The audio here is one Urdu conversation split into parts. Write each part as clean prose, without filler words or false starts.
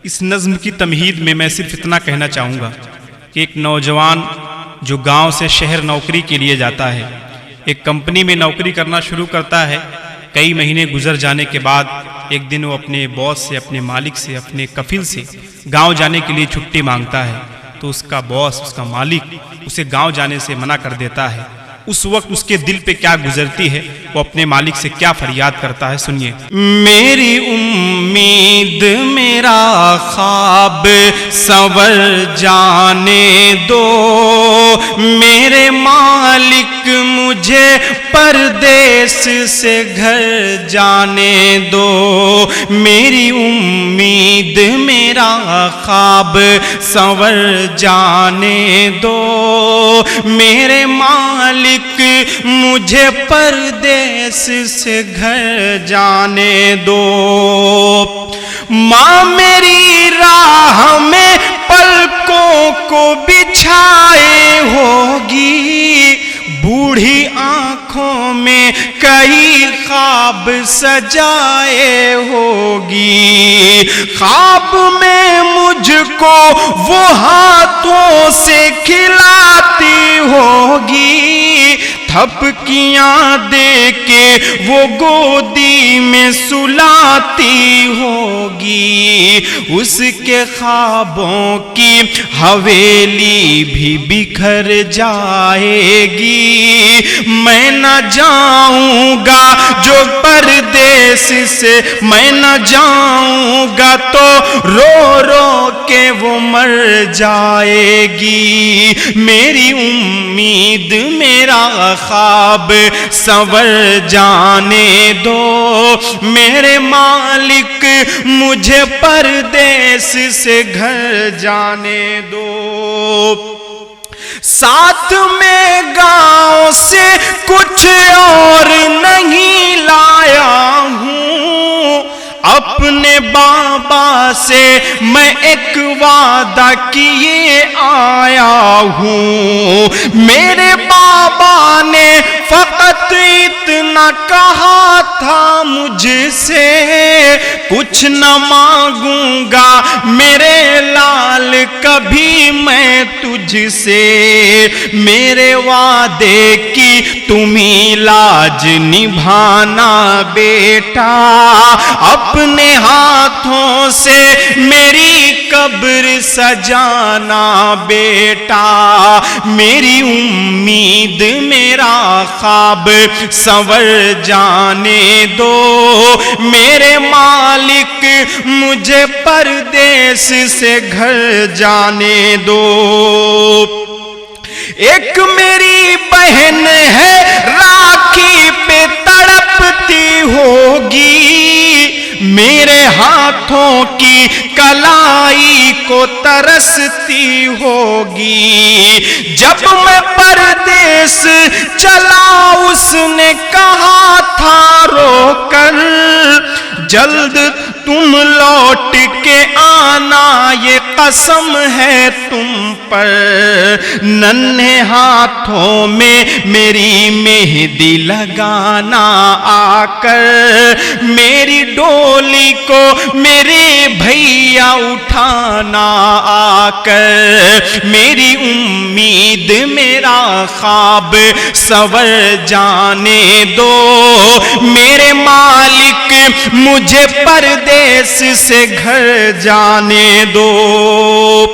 اس نظم کی تمہید میں صرف اتنا کہنا چاہوں گا کہ ایک نوجوان جو گاؤں سے شہر نوکری کے لیے جاتا ہے، ایک کمپنی میں نوکری کرنا شروع کرتا ہے، کئی مہینے گزر جانے کے بعد ایک دن وہ اپنے باس سے، اپنے مالک سے، اپنے کفیل سے گاؤں جانے کے لیے چھٹی مانگتا ہے، تو اس کا باس، اس کا مالک اسے گاؤں جانے سے منع کر دیتا ہے۔ اس وقت اس کے دل پہ کیا گزرتی ہے، وہ اپنے مالک سے کیا فریاد کرتا ہے، سنیے۔ میری امید میرا خواب سنور جانے دو، میرے مالک مجھے پردیس سے گھر جانے دو، میری امید میرا خواب سنور جانے دو، میرے مالک مجھے پردیس سے گھر جانے دو، ماں میری راہ میں پلکوں کو بچھائے ہوگی، بوڑھی آنکھوں میں کئی خواب سجائے ہوگی، خواب میں مجھ کو وہ ہاتھوں سے کھلاتی ہوگی، تھپکیاں دے کے وہ گودی میں سلاتی ہوگی، اس کے خوابوں کی حویلی بھی بکھر جائے گی، میں نہ جاؤں گا جو پردیس سے، میں نہ جاؤں گا تو رو رو کے وہ مر جائے گی، میری امید میرا خواب سنور جانے دو، میرے مالک مجھے پردیس سے گھر جانے دو، ساتھ میں گاؤں سے کچھ اور نہیں لایا ہوں، اپنے بابا سے میں ایک وعدہ کیے آیا ہوں، میرے بابا نے فقط اتنا کہا تھا مجھ سے، کچھ نہ مانگوں گا میرے لال کبھی میں تجھ سے، میرے وعدے کی تمہیں لاج نبھانا بیٹا، اپنے ہاتھوں سے میری قبر سجانا بیٹا، میری امید میرا خواب سنور جانے دو، میرے مالک مجھے پردیس سے گھر جانے دو، ایک میری بہن ہے راکھی پہ تڑپتی ہوگی، میرے ہاتھوں کی کلائی کو ترستی ہوگی، جب میں پردیس چلا اس نے کہا تھا رو کر، جلد تم لوٹ کے آنا یہ قسم ہے تم پر، ننھے ہاتھوں میں میری مہندی لگانا آ کر، میری ڈولی کو میرے بھیا اٹھانا آ کر، میری امید میرا خواب سنور جانے دو، میرے مالک مجھے پردیس سے گھر جانے دو،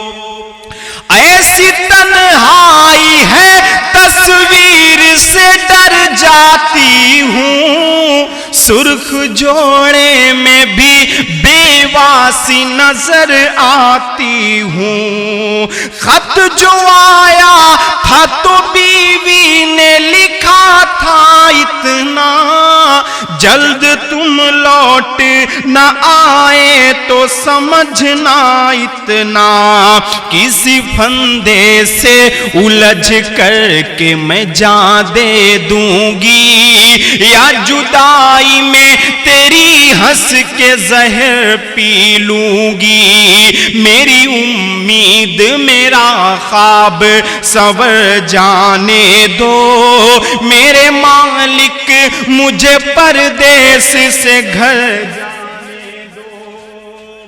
ایسی تنہائی ہے تصویر سے ڈر جاتی ہوں، سرخ جوڑے میں بھی بیواسی نظر آتی ہوں، خط جو آیا تھا تو بیوی نے لکھا تھا اتنا، جلد تم لوٹ نہ آئے تو سمجھنا اتنا، کسی پھندے سے الجھ کر کے میں جان دے دوں گی، یا جدائی میں تیری ہنس کے زہر پی لوں گی، میری امید میرا خواب سنور جانے دو، میرے مالک مجھے پردیس سے گھر جانے دو،